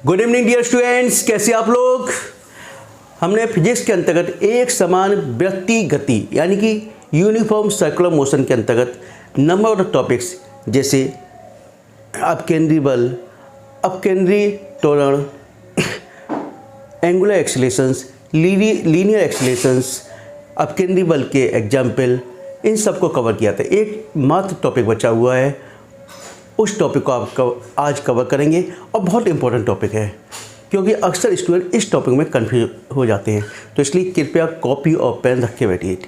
Good evening dear students, कैसे आप लोग। हमने फिजिक्स के अंतर्गत एक समान वृत्तीय गति यानी कि यूनिफॉर्म सर्कुलर मोशन के अंतर्गत नंबर ऑफ टॉपिक्स जैसे अपकेंद्रीय बल, अपकेंद्रीय त्वरण, एंगुलर एक्सीलरेशंस, लीनियर एक्सीलरेशंस, अपकेंद्रीय बल के एग्जाम्पल, इन सबको कवर किया था। एक मात्र टॉपिक बचा हुआ है, उस टॉपिक को आप आज कवर करेंगे और बहुत इंपॉर्टेंट टॉपिक है क्योंकि अक्सर स्टूडेंट इस टॉपिक में कंफ्यूज हो जाते हैं। तो इसलिए कृपया कॉपी और पेन रख के बैठिए।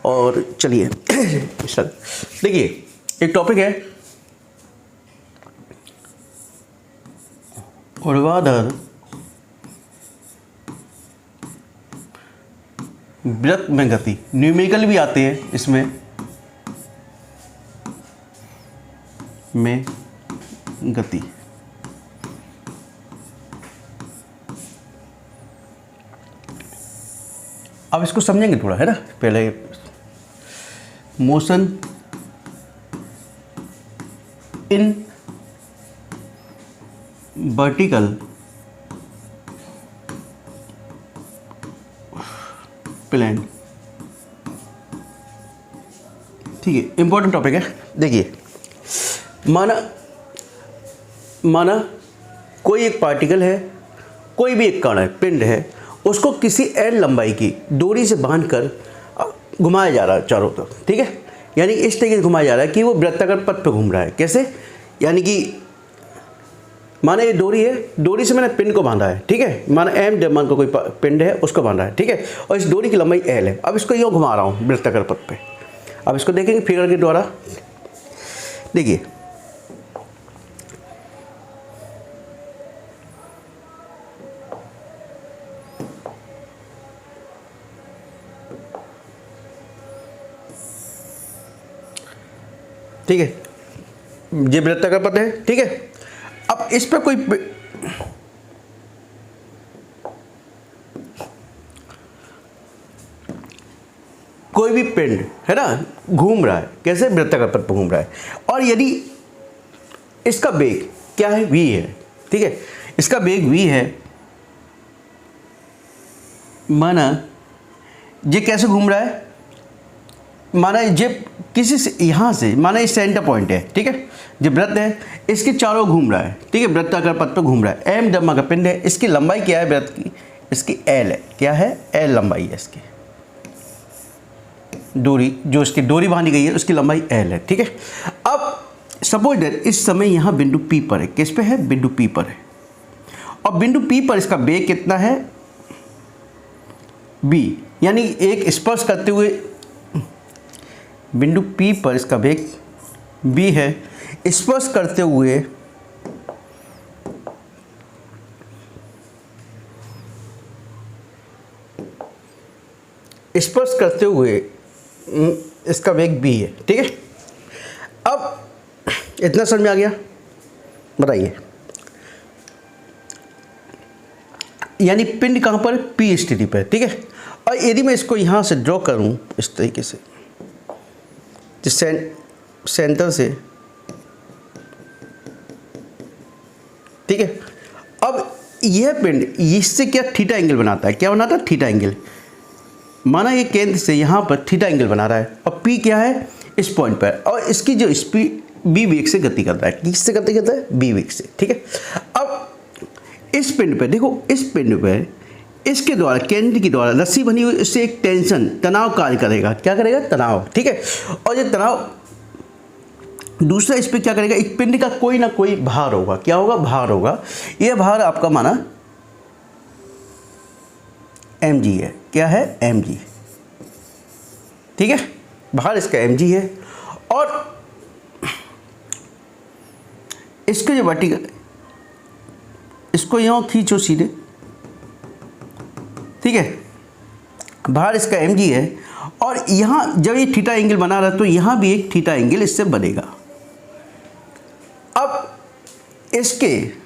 और चलिए सर देखिए, एक टॉपिक है ऊर्ध्वाधर वृत्त में गति। न्यूमेरिकल भी आते हैं इसमें में गति। अब इसको समझेंगे थोड़ा, है ना। पहले मोशन इन वर्टिकल प्लेन, ठीक है, इंपॉर्टेंट टॉपिक है। देखिए, माना कोई एक पार्टिकल है, कोई भी एक कण है, पिंड है, उसको किसी एल लंबाई की डोरी से बांधकर घुमाया जा रहा है चारों तरफ, ठीक है। यानी इस तरीके से घुमाया जा रहा है कि वो वृत्ताकार पथ पे घूम रहा है। कैसे? यानी कि माना ये डोरी है, डोरी से मैंने पिंड को बांधा है, ठीक है। माना एम मान को कोई पिंड है, उसको बांधा है, ठीक है। और इस डोरी की लंबाई एल है। अब इसको यूँ घुमा रहा हूँ वृत्ताकार पथ पे। अब इसको देखेंगे फिगर के द्वारा। देखिए, ठीक है, ये वृत्ताकार पथ है, ठीक है। अब इस पर कोई भी पिंड है ना घूम रहा है। कैसे? वृत्ताकार पथ पर घूम रहा है। और यदि इसका वेग क्या है? v है, ठीक है। इसका वेग v है। माना ये कैसे घूम रहा है? माना ये किसी से यहाँ से, माना ये सेंटर पॉइंट है, ठीक है। जो वृत्त है इसके चारों घूम रहा है, ठीक है, वृत्ताकार पथ पर घूम रहा है। एम डम्मा का पिंड है, इसकी लंबाई क्या है वृत्त की? इसकी एल है। क्या है? एल लंबाई है इसकी। डोरी, जो इसकी डोरी बांधी गई है उसकी लंबाई एल है, ठीक है। अब सपोज दैट इस समय यहाँ बिंदु पी पर है। किस पे है? बिंदु पी पर है। और बिंदु पी पर इसका वेग कितना है? बी। यानी एक स्पर्श करते हुए बिंदु P पर इसका वेग b है। स्पर्श करते हुए इसका वेग b है, ठीक है। अब इतना समझ में आ गया? बताइए। यानी पिंड कहाँ पर? P स्थिति पर, ठीक है। और यदि मैं इसको यहाँ से ड्रॉ करूँ इस तरीके से, जिस सेंटर से, ठीक है। अब यह पिंड इससे क्या थीटा एंगल बनाता है? क्या बनाता है? Theta angle. माना ये केंद्र से यहाँ पर थीटा एंगल बना रहा है और P क्या है? इस पॉइंट पर। और इसकी जो स्पीड b वेग से गति करता है। किससे गति करता है? b वेग से, ठीक है। अब इस पिंड पे देखो, इस पिंड पे इसके द्वारा, केंद्र की द्वारा रस्सी बनी हुई, इससे एक टेंशन, तनाव कार्य करेगा। क्या करेगा? तनाव, ठीक है। और ये तनाव दूसरा इस पे क्या करेगा? एक पिंड का कोई ना कोई भार होगा। क्या होगा? भार होगा। यह भार आपका माना mg है। क्या है? mg, ठीक है। भार इसका mg है। और इसके जो वर्टिकल, इसको यहाँ खींचो सीधे, ठीक है। भार इसका mg है। और यहाँ जब ये थीटा एंगल बना रहा है तो यहाँ भी एक थीटा एंगल इससे बनेगा। अब इसके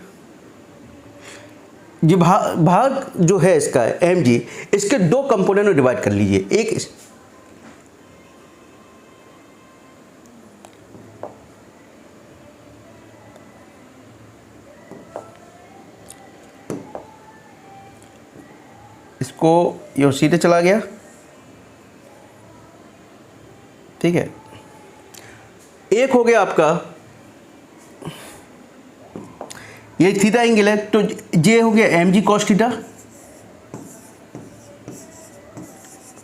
जो भाग जो है इसका mg, इसके दो कंपोनेंट में डिवाइड कर लीजिए। एक इसको ये सीधे चला गया, ठीक है। एक हो गया आपका ये थीटा एंगल है, तो जे हो गया एम जी कॉस थीटा,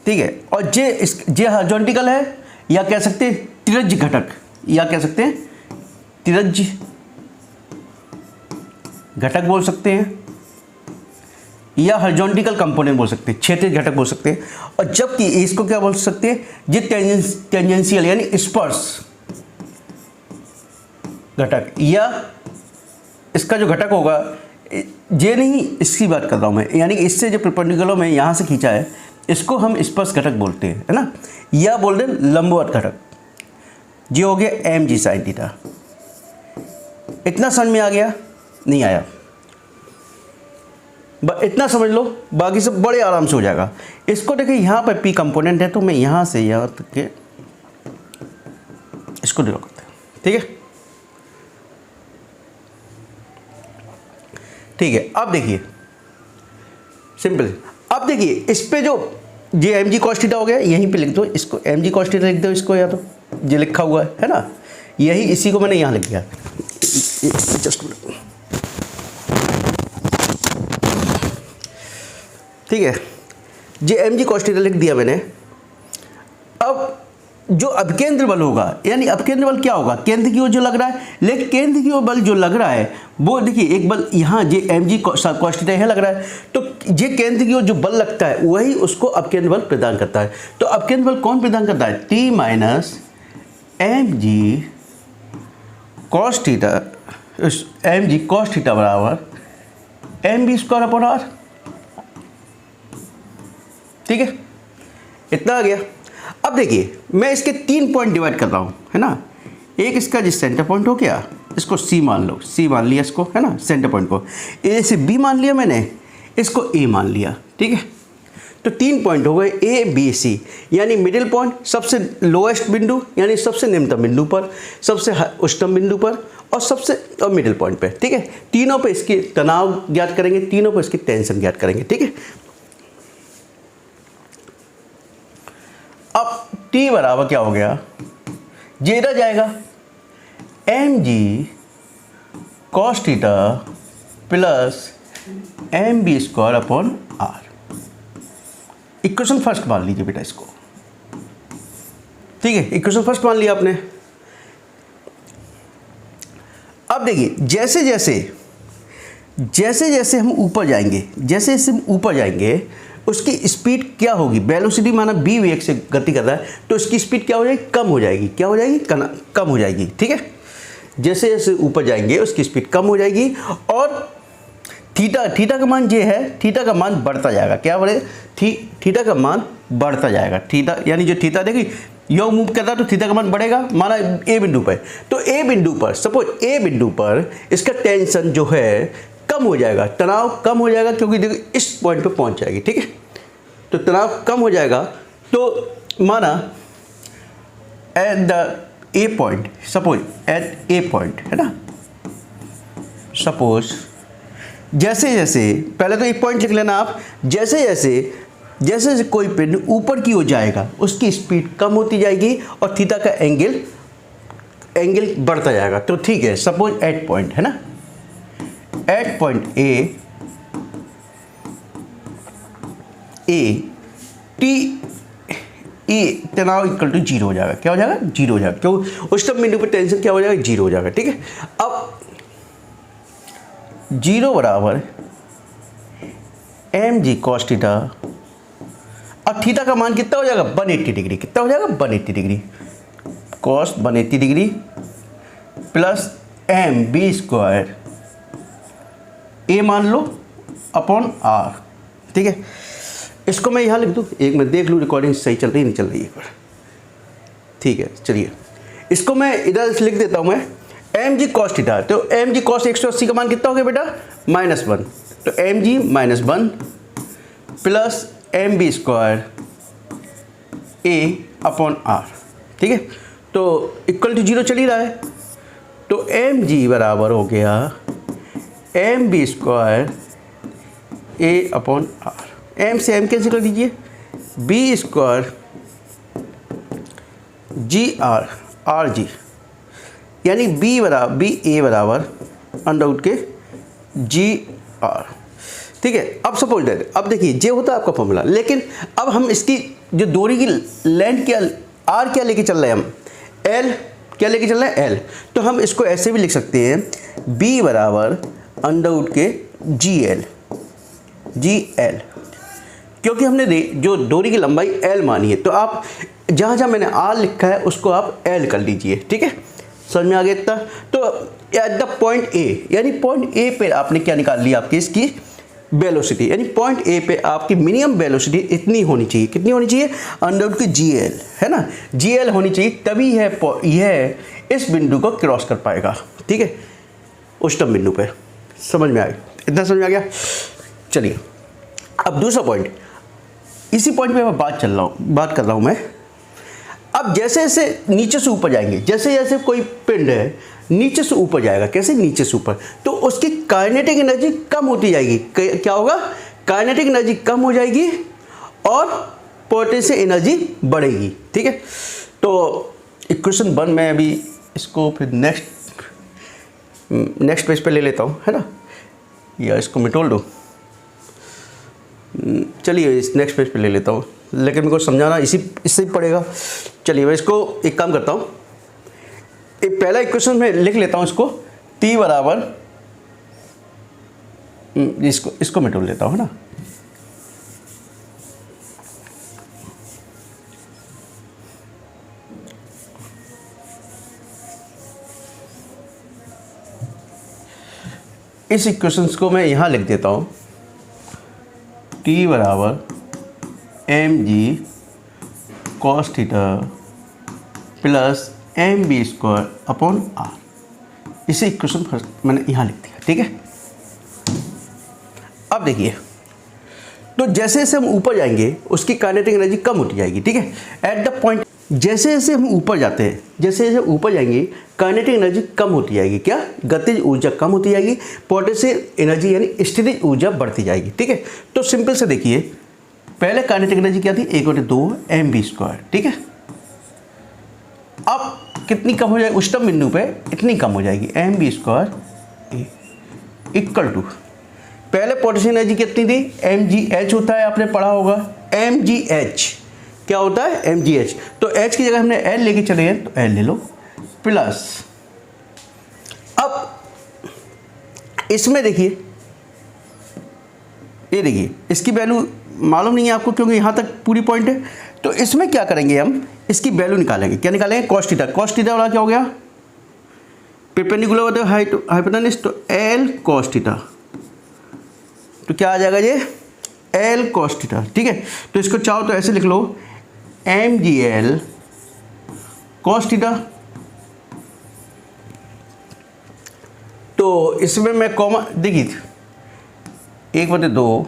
ठीक है। और जे हॉरिजॉन्टल है, या कह सकते हैं तिरज घटक, या कह सकते हैं तिरज घटक बोल सकते हैं, या हॉरिजॉन्टल कंपोनेंट बोल सकते हैं, क्षैतिज घटक बोल सकते हैं। और जबकि इसको क्या बोल सकते हैं, जे टेंजेंशियल यानी स्पर्श घटक, या इसका जो घटक होगा, जे नहीं इसकी बात कर रहा हूँ मैं, यानी कि इससे जो परपेंडिकुलर में यहाँ से खींचा है इसको हम स्पर्श घटक बोलते हैं, है ना, या बोल दें लंबवत घटक। जे हो गया एम जी साइन थीटा। इतना समझ में आ गया? नहीं आया? इतना समझ लो, बाकी सब बड़े आराम से हो जाएगा। इसको देखिए यहाँ पर पी कंपोनेंट है, तो मैं यहाँ से यहाँ तक के इसको ड्रॉ करते हैं, ठीक है। ठीक है, अब देखिए सिंपल। अब देखिए इस पे जो जे एम जी कॉस थीटा हो गया, यहीं पे लिख दो इसको, एम जी कॉस थीटा लिख दो इसको, या तो ये लिखा हुआ है ना, यही इसी को मैंने यहाँ लिख दिया। जस्ट ठीक है, जे एम जी कॉस थीटा लिख दिया मैंने। अब जो अपकेंद्र बल होगा, यानी अपकेंद्र बल क्या होगा, केंद्र की ओर जो लग रहा है, लेकिन केंद्र की ओर बल जो लग रहा है वो देखिए, एक बल यहाँ जे एम जी कॉस थीटा यहाँ लग रहा है, तो जे केंद्र की ओर जो बल लगता है वही उसको अपकेंद्र बल प्रदान करता है। तो अपकेंद्र बल कौन प्रदान करता है, टी माइनस एम जी कॉस थीटा, एम जी कॉस थीटा बराबर M B square upon are, ठीक है। इतना आ गया। अब देखिए मैं इसके 3 पॉइंट डिवाइड कर रहा हूँ, है ना। एक इसका जिस सेंटर पॉइंट हो गया, इसको सी मान लो, सी मान लिया इसको, है ना, सेंटर पॉइंट को। ए से बी मान लिया मैंने, इसको ए मान लिया, ठीक है। तो 3 पॉइंट हो गए ए बी सी, यानी मिडिल पॉइंट सबसे लोएस्ट बिंदु, यानी सबसे निम्नतम बिंदु पर, सबसे उच्चतम बिंदु पर, और मिडिल पॉइंट पे, ठीक है। तीनों पे इसकी तनाव ज्ञात करेंगे, तीनों पे इसकी टेंशन ज्ञात करेंगे, ठीक है। अब T बराबर क्या हो गया, जे इधर जाएगा, एम जी cos theta plus M B square upon r. Equation first मान लीजिए बेटा इसको, ठीक है। इक्वेशन फर्स्ट मान लिया आपने। अब देखिए जैसे जैसे हम ऊपर जाएंगे, जैसे जैसे हम ऊपर जाएंगे उसकी स्पीड क्या होगी, वेलोसिटी माना बी वेग से गति कर रहा है, तो इसकी स्पीड क्या हो जाएगी, कम हो जाएगी। क्या हो जाएगी, कम हो जाएगी, ठीक है। जैसे जैसे ऊपर जाएंगे उसकी स्पीड कम हो जाएगी, और थीटा का मान ये है, थीटा का मान बढ़ता जाएगा। क्या बढ़े, थीटा का मान बढ़ता जाएगा। थीटा यानी जो थीटा देखिए यो मूव कर रहा है, तो थीटा का मान बढ़ेगा, माना ए बिंदु पर। तो ए बिंदु पर, सपोज ए बिंदु पर इसका टेंशन जो है कम हो जाएगा, तनाव कम हो जाएगा, क्योंकि देखो इस पॉइंट पे पहुंच जाएगी, ठीक है। तो तनाव कम हो जाएगा, तो माना at the A point, suppose at A point, है ना, सपोज जैसे जैसे, पहले तो एक पॉइंट लिख लेना आप, जैसे जैसे कोई पिंड ऊपर की ओर जाएगा उसकी स्पीड कम होती जाएगी और थीटा का एंगल बढ़ता जाएगा। तो ठीक है, सपोज एट पॉइंट, है ना, at point A T A तनाव इक्वल टू 0 हो जाएगा। क्या हो जाएगा, 0 हो जाएगा, क्यों, उच्चतम बिंदु पर टेंशन क्या हो जाएगा, 0 हो जाएगा, ठीक है। अब 0 बराबर एम जी कॉस थीटा, और थीटा का मान कितना हो जाएगा, 180 डिग्री। कितना हो जाएगा, 180 degree, cos 180 degree plus M B square A मान लो अपॉन आर, ठीक है। इसको मैं यहाँ लिख दूँ, एक मैं देख लूँ रिकॉर्डिंग सही चल रही नहीं चल रही है पर, ठीक है। चलिए इसको मैं इधर से लिख देता हूँ मैं, एम जी कॉस थीटा, तो एम जी कॉस 180 का मान कितना हो गया बेटा, -1, तो m g -1 plus M B square a upon are, ठीक है। तो इक्वल टू 0 चल ही रहा है, तो एम जी बराबर हो गया m B square a upon r, m से एम कैंसिल कर दीजिए, b square g r r g, यानी बी ए बराबर अंडर रूट के जी आर। ठीक है, अब सपोज दैट, अब देखिए जे होता है आपका फॉर्मूला, लेकिन अब हम इसकी जो डोरी की लेंथ क्या आर क्या लेके चल रहे हैं हम, एल क्या लेके चल रहे हैं, एल। तो हम इसको ऐसे भी लिख सकते हैं, बी बराबर अंडर रूट के जी एल, क्योंकि हमने जो डोरी की लंबाई एल मानी है, तो आप जहाँ जहाँ मैंने आर लिखा है उसको आप एल कर लीजिए। ठीक है, समझ में आ गया इतना। तो एट द पॉइंट ए, यानी पॉइंट ए पे आपने क्या निकाल लिया, आपकी इसकी वेलोसिटी, यानी पॉइंट ए पे आपकी मिनिमम वेलोसिटी इतनी होनी चाहिए, कितनी होनी चाहिए, अंडर रूट की जी एल, है ना, जी एल होनी चाहिए, तभी यह इस बिंदु को क्रॉस कर पाएगा। ठीक है, उच्चतम बिंदु पे। समझ में आ गया, इतना समझ में आ गया। चलिए अब दूसरा पॉइंट, इसी पॉइंट पे मैं बात कर रहा हूँ मैं। अब जैसे जैसे नीचे से ऊपर जाएंगे, जैसे जैसे कोई पिंड है नीचे से ऊपर जाएगा, कैसे नीचे से ऊपर, तो उसकी काइनेटिक एनर्जी कम होती जाएगी। क्या होगा, काइनेटिक एनर्जी कम हो जाएगी और पोटेंशियल एनर्जी बढ़ेगी। ठीक है, तो इक्वेशन 1 मैं अभी इसको फिर नेक्स्ट पेज पे ले लेता हूँ, है ना, या इसको मिटोल दो। चलिए इस नेक्स्ट पेज पे ले लेता हूँ, लेकिन मेरे को समझाना इससे ही पड़ेगा। चलिए मैं इसको एक काम करता हूँ, एक पहला इक्वेशन में लिख लेता हूँ इसको, t बराबर, इसको मिटोल लेता हूँ, है ना। इस इक्वेशंस को मैं यहाँ लिख देता हूँ, t बराबर mg cos theta plus M B square upon r. इसे इक्वेशन फर्स्ट मैंने यहाँ लिख दिया। ठीक है, अब देखिए, तो जैसे जैसे हम ऊपर जाएंगे उसकी काइनेटिक एनर्जी कम होती जाएगी। ठीक है, एट द पॉइंट, जैसे जैसे हम ऊपर जाते हैं, जैसे जैसे ऊपर जाएंगे काइनेटिक एनर्जी कम होती जाएगी। क्या, गतिज ऊर्जा कम होती जाएगी, पोटेंशियल एनर्जी यानी स्थितिज ऊर्जा बढ़ती जाएगी। ठीक है, तो सिंपल से देखिए, पहले काइनेटिक एनर्जी क्या थी, 1/2 एम बी स्क्वायर। ठीक है, अब कितनी कम हो जाएगी, उच्चतम बिंदु पे इतनी कम हो जाएगी, m B square equal to, पहले पोटेंशियल एनर्जी कितनी थी, एम जी एच होता है, आपने पढ़ा होगा, एम जी एच क्या होता है, एम जी एच। तो एच की जगह हमने एल लेके चले हैं, तो एल ले लो, प्लस, अब इसमें देखिए, ये देखिए इसकी वैल्यू मालूम नहीं है आपको, क्योंकि यहाँ तक पूरी पॉइंट है। तो इसमें क्या करेंगे, हम इसकी वैल्यू निकालेंगे। क्या निकालेंगे, कॉस थीटा। कॉस थीटा वाला क्या हो गया, परपेंडिकुलर होता है हाइपोटेनस, तो एल कॉस थीटा, तो क्या आ जाएगा ये, एल कॉस थीटा। ठीक है, तो इसको चाहो तो ऐसे लिख लो, M G L cos theta. तो इसमें मैं कॉमा, देखिए 1/2,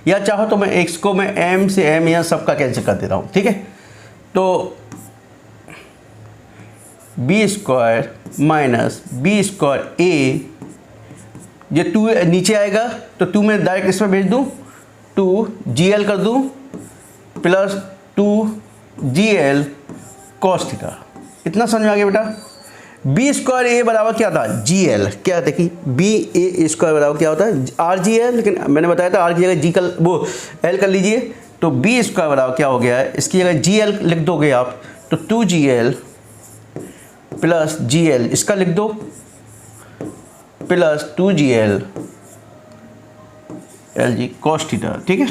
या चाहो तो मैं एक्स को मैं एम से एम या सबका कैंसिल कर देता हूँ। ठीक है, तो B square minus B square A, ये 2 नीचे आएगा तो 2 मैं डायरेक्ट इसमें भेज दूँ, 2 जी एल कर दूँ प्लस 2 जी एल कॉस थीटा। इतना समझ में आ गया बेटा। बी स्क्वायर ए बराबर क्या था, जी एल। क्या देखिए, बी ए स्क्वायर बराबर क्या होता है, आर जी एल, लेकिन मैंने बताया था आर की जगह जी का वो एल कर लीजिए। तो बी स्क्वायर बराबर क्या हो गया है, इसकी जगह जी एल लिख दोगे आप, तो 2 G L plus G L, इसका लिख दो, plus 2 G L L G cos theta. ठीक है,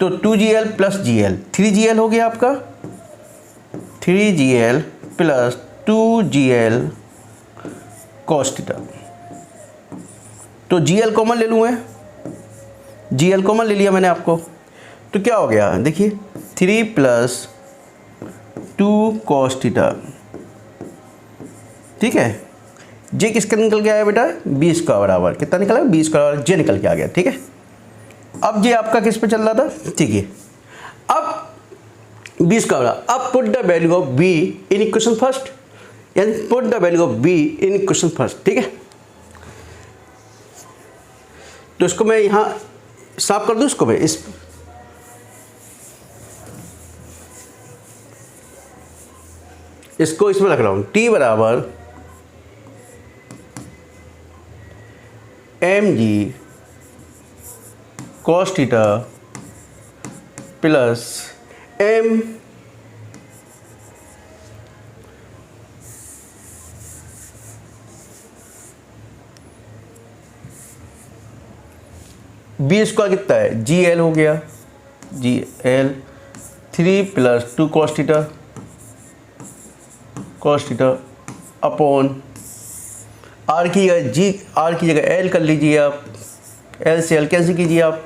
तो 2 जी एल प्लस जी एल, 3 जी एल हो गया आपका, 3 जी एल प्लस 2 जी एल कॉस थीटा। तो जी एल कॉमन ले लूँ मैं, जी एल कॉमन ले लिया मैंने आपको, तो क्या हो गया देखिए, 3 प्लस 2 कॉस थीटा। ठीक है, जे किसका निकल के आया बेटा, बी स्क्वायर बराबर कितना निकला, बी स्क्वायर बराबर जे निकल के आ गया। ठीक है, अब जे आपका किस पे चल रहा था, ठीक है, अब बी स्क्वायर, अब put the value of B in equation first, यानी put the value of B in equation first. ठीक है, तो इसको मैं यहाँ साफ कर दूँ इसको मैं, इसको इसमें रख रहा हूँ। टी बराबर एम जी cos theta plus M B square कितना है, जी एल हो गया, g l 3 + 2 cos theta upon r की जगह जी, आर की जगह एल कर लीजिए आप, एल से एल कैंसिल कीजिए आप,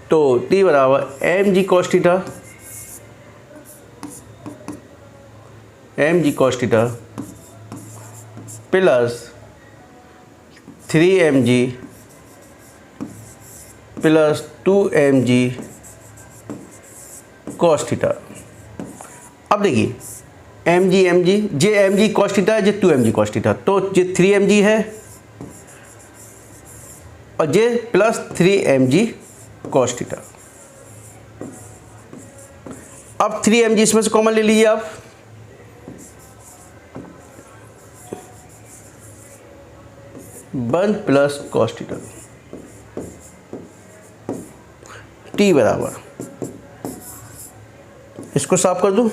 तो टी बराबर एम जी cos theta plus 3mg plus 2mg cos theta. अब देखिए mg जे mg कॉस थीटा है, जे 2mg कॉस थीटा, तो जे 3mg है और जे प्लस 3mg कॉस थीटा। अब 3mg इसमें से कॉमन ले लीजिए आप, one plus cos theta, T बराबर, इसको साफ कर दूं,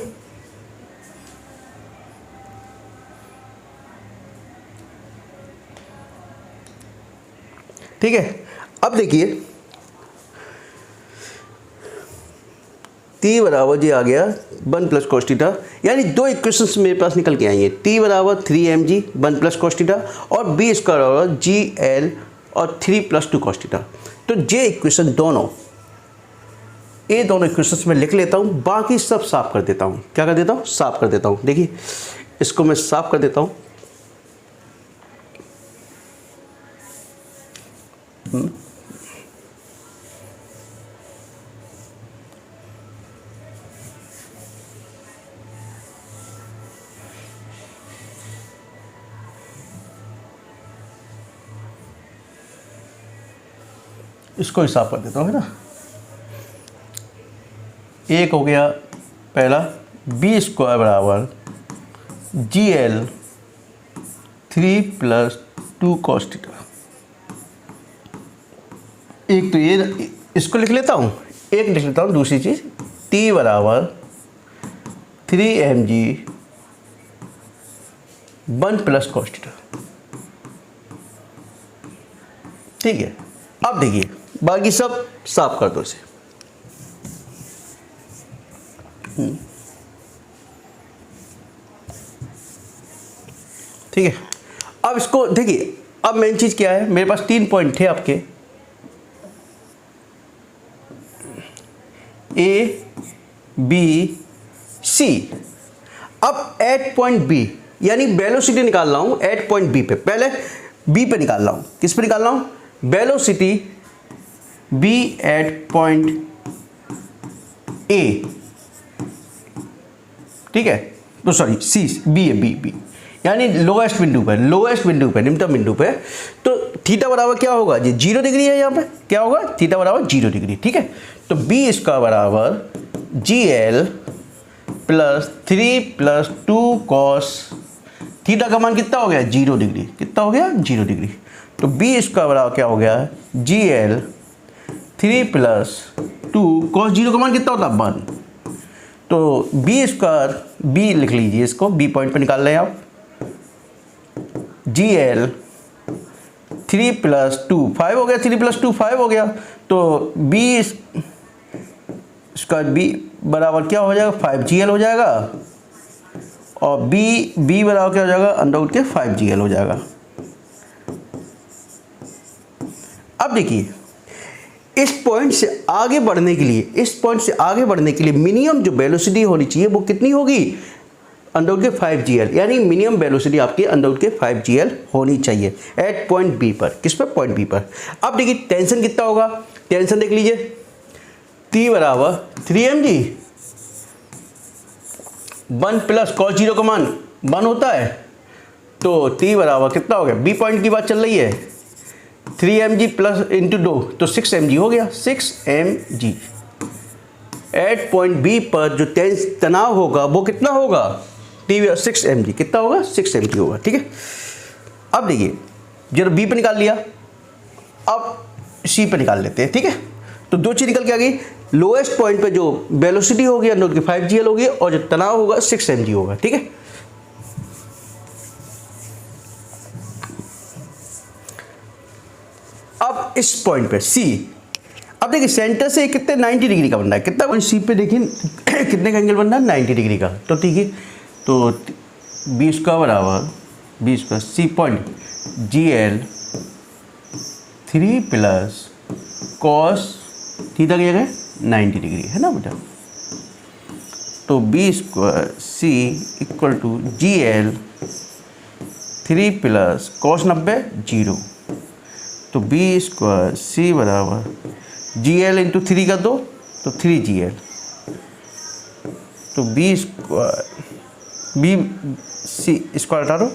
ठीक है। अब देखिए टी बराबर जी आ गया 1 + cos थीटा, यानी दो इक्वेशंस मेरे पास निकल के आई हैं। टी बराबर 3mg 1 + cos थीटा और बी स्क्वायर बराबर GL और 3 + 2 cos थीटा। तो ये इक्वेशन दोनों, ये दोनों इक्वेशंस में लिख लेता हूँ, बाकी सब साफ कर देता हूँ। क्या कर देता हूँ, साफ कर देता हूँ। देखिए इसको मैं साफ कर देता हूँ। इसको ही साफ कर देता हूँ, है ना। एक हो गया पहला, बी स्क्वायर बराबर GL 3 + 2 cos थीटा। एक तो ये, इसको लिख लेता हूँ, एक लिख लेता हूँ दूसरी चीज़, टी बराबर 3mg 1 + cos थीटा, ठीक है। अब देखिए बाकी सब साफ कर दो इसे, ठीक है। अब इसको देखिए, अब मेन चीज़ क्या है, मेरे पास 3 पॉइंट थे आपके, ए बी सी। अब एट पॉइंट बी, यानी वेलोसिटी निकाल रहा हूँ एट पॉइंट बी पे, पहले बी पे निकाल रहा हूँ। किस पे निकाल रहा हूँ, velocity B at point A, ठीक है। तो सॉरी सी, बी है, बी यानी लोएस्ट बिंदु पे, निम्नतम बिंदु पे। तो थीटा बराबर क्या होगा, जी 0 डिग्री है, यहाँ पे क्या होगा, थीटा बराबर 0 डिग्री, ठीक है। तो बी इसका बराबर GL प्लस 3 + 2 cos थीटा का मान कितना हो गया, 0 डिग्री, कितना हो गया, 0 डिग्री। तो बी इसका बराबर क्या हो गया, GL 3 + 2 cos 0 का मान कितना होता है, 1। तो बी स्क्वायर, बी लिख लीजिए इसको, बी पॉइंट पे निकाल रहे हैं आप, GL 3 + 2 5 हो गया, 3 + 2 5 हो गया। तो बी स्क्वायर बी बराबर क्या हो जाएगा, 5GL हो जाएगा, और बी बराबर क्या हो जाएगा, √ 5GL हो जाएगा। अब देखिए इस पॉइंट से आगे बढ़ने के लिए, मिनिमम जो वेलोसिटी होनी चाहिए वो कितनी होगी, √ 5GL, यानी मिनिमम वेलोसिटी आपकी √ 5GL होनी चाहिए एट पॉइंट बी पर। किस पर, पॉइंट बी पर। अब देखिए टेंशन कितना होगा, टेंशन देख लीजिए, टी बराबर 3mg 1 + cos 0 का मान 1 होता है, तो टी बराबर कितना हो गया, बी पॉइंट की बात चल रही है, 3 mg प्लस इंटू 2 तो 6 mg हो गया, 6 mg। एट पॉइंट बी पर जो तनाव होगा वो कितना होगा, टी 6 mg। कितना होगा, 6 mg होगा, ठीक है। अब देखिए जब बी पे निकाल लिया, अब सी पे निकाल लेते हैं, ठीक है। तो दो चीज निकल के आ गई, लोएस्ट पॉइंट पे जो वेलोसिटी होगी अंडर की 5gl होगी और जो तनाव होगा 6 mg होगा, ठीक है। अब इस पॉइंट पे सी, अब देखिए सेंटर से कितने 90 डिग्री का बन रहा है, कितना पॉइंट सी पे देखिए कितने का एंगल बन रहा है, 90 डिग्री का। तो ठीक है, तो 20 का बराबर 20 का C point GL 3 plus cos theta क्या है 90 डिग्री, है ना बेटा। तो 20 square C equal to GL 3 plus cos 90 0। तो 20 स्क्वायर सी बराबर GL इंटू 3 का 2 तो 3GL। तो 20 स्क्वायर बी सी स्क्वायर हटा दो,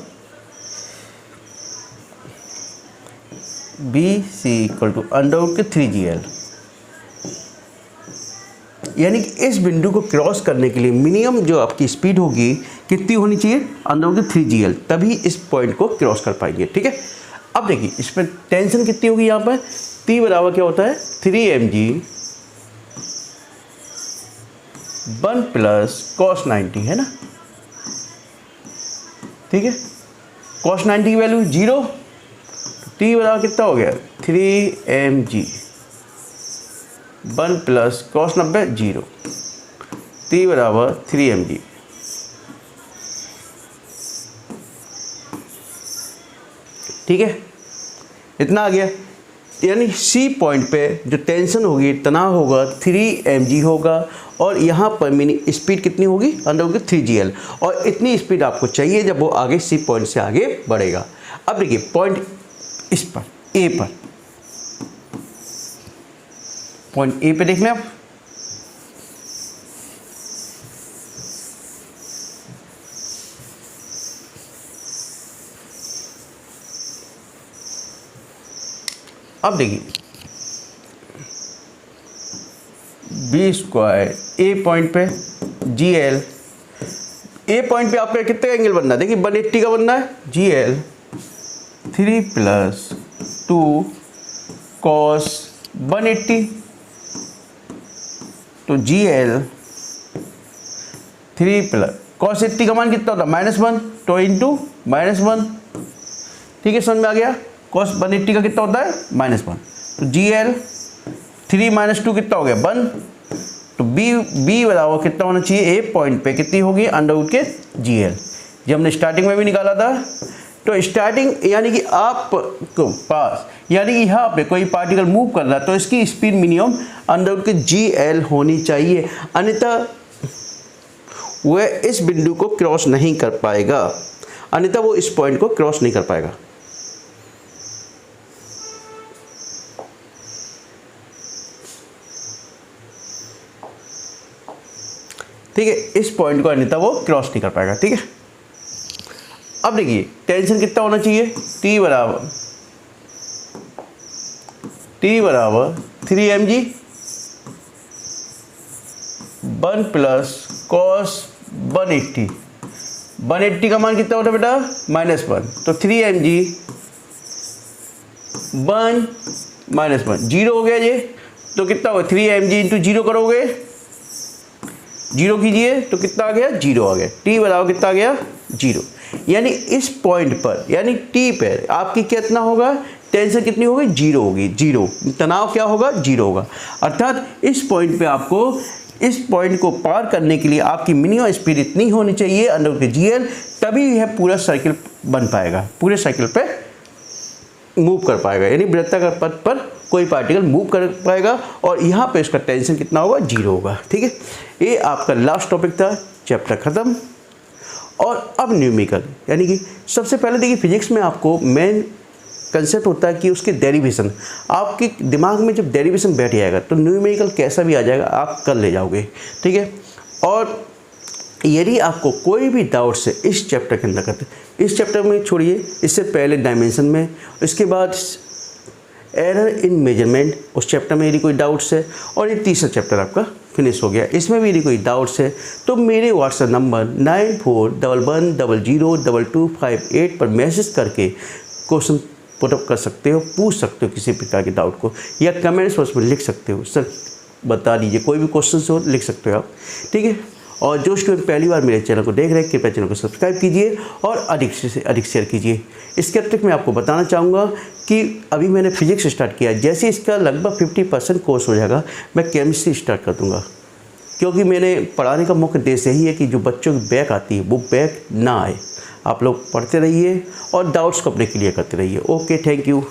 B C equal to under के 3GL। यानी कि इस बिंदु को क्रॉस करने के लिए मिनिमम जो आपकी स्पीड होगी कितनी होनी चाहिए, अंडर के 3GL, तभी इस पॉइंट को क्रॉस कर पाएंगे, ठीक है। अब देखिए इसमें टेंशन कितनी होगी, यहाँ पर T बराबर क्या होता है 3 mg 1 प्लस कॉस 90, है ना, ठीक है। कॉस 90 की वैल्यू 0, T बराबर कितना हो गया 3 mg 1 प्लस कॉस 90 0। T बराबर 3 mg। ठीक है, इतना आ गया। यानी सी पॉइंट पे जो टेंशन होगी, तनाव होगा 3 mg होगा और यहाँ पर मिनी स्पीड कितनी होगी अंदर होगी 3GL, और इतनी स्पीड आपको चाहिए जब वो आगे सी पॉइंट से आगे बढ़ेगा। अब देखिए पॉइंट इस पर ए पर, पॉइंट ए पे देख लें आप, अब देखिए बी स्क्वायर ए पॉइंट पे GL, ए पॉइंट पे आपका कितने का एंगल बनना है, देखिए 180 का बनना है, GL 3 प्लस 2 कॉस 180। तो GL 3 प्लस कॉस 80 का मान कितना होता है -1, तो इंटू -1, ठीक है, समझ में आ गया। कॉस 180 का कितना होता है -1, तो GL 3 - 2 कितना हो गया 1। तो बी बराबर कितना होना चाहिए, ए पॉइंट पे कितनी होगी अंडर के GL, जब हमने स्टार्टिंग में भी निकाला था। तो स्टार्टिंग यानी कि आप को पास, यानी कि यहाँ पे कोई पार्टिकल मूव कर रहा है तो इसकी स्पीड मिनिमम अंडर के GL होनी चाहिए, अन्यथा वह इस बिंदु को क्रॉस नहीं कर पाएगा, अन्यथा वो इस पॉइंट को क्रॉस नहीं कर पाएगा। ठीक है, इस पॉइंट को अन्यथा वो क्रॉस नहीं कर पाएगा, ठीक है। अब देखिए टेंशन कितना होना चाहिए, T बराबर 3 mg 1 प्लस कॉस 180। 180 का मान कितना होता है बेटा -1, तो 3 mg 1 -1 0 हो गया ये, तो कितना होगा 3 mg इंटू 0 करोगे, 0 कीजिए तो कितना आ गया 0 आ गया। T बराबर कितना आ गया 0। यानी इस पॉइंट पर यानी T पर आपकी कितना होगा, टेंशन कितनी होगी 0 होगी, 0 तनाव क्या होगा 0 होगा। अर्थात इस पॉइंट पे आपको इस पॉइंट को पार करने के लिए आपकी मिनिमम स्पीड इतनी होनी चाहिए अंडर के GL, तभी यह पूरा सर्किल बन पाएगा, पूरे सर्किल पे मूव कर पाएगा, यानी वृत्ताकार पथ पर कोई पार्टिकल मूव कर पाएगा और यहाँ पे इसका टेंशन कितना होगा 0 होगा, ठीक है। ये आपका लास्ट टॉपिक था, चैप्टर ख़त्म। और अब न्यूमेरिकल, यानी कि सबसे पहले देखिए फिजिक्स में आपको मेन कंसेप्ट होता है कि उसके डेरिवेशन, आपके दिमाग में जब डेरिवेशन बैठ जाएगा तो न्यूमेरिकल कैसा भी आ जाएगा आप कर ले जाओगे, ठीक है। और यदि आपको कोई भी डाउट से इस चैप्टर के अंतर्गत, इस चैप्टर में छोड़िए, इससे पहले डायमेंशन में, इसके बाद एरर इन मेजरमेंट, उस चैप्टर में यदि कोई डाउट्स है, और ये तीसरा चैप्टर आपका फिनिश हो गया। इसमें भी यदि कोई डाउट्स है तो मेरे व्हाट्सएप नंबर 9411002258 पर मैसेज करके क्वेश्चन पुटअप कर सकते हो, पूछ सकते हो किसी प्रकार के डाउट को, या कमेंट्स बॉक्स में लिख सकते हो, सर बता दीजिए, कोई भी क्वेश्चन हो लिख सकते हो आप, ठीक है। और जो स्टूडेंट पहली बार मेरे चैनल को देख रहे हैं कृपया चैनल को सब्सक्राइब कीजिए और अधिक से अधिक शेयर कीजिए। इसके अतिरिक्त मैं आपको बताना चाहूँगा कि अभी मैंने फिजिक्स स्टार्ट किया है, जैसे इसका लगभग 50% कोर्स हो जाएगा मैं केमिस्ट्री स्टार्ट कर दूँगा, क्योंकि मैंने पढ़ाने का मुख्य उद्देश्य यही है कि जो बच्चों की बैक आती है वो बैक ना आए। आप लोग पढ़ते रहिए और डाउट्स को अपने क्लियर करते रहिए। Okay, thank you.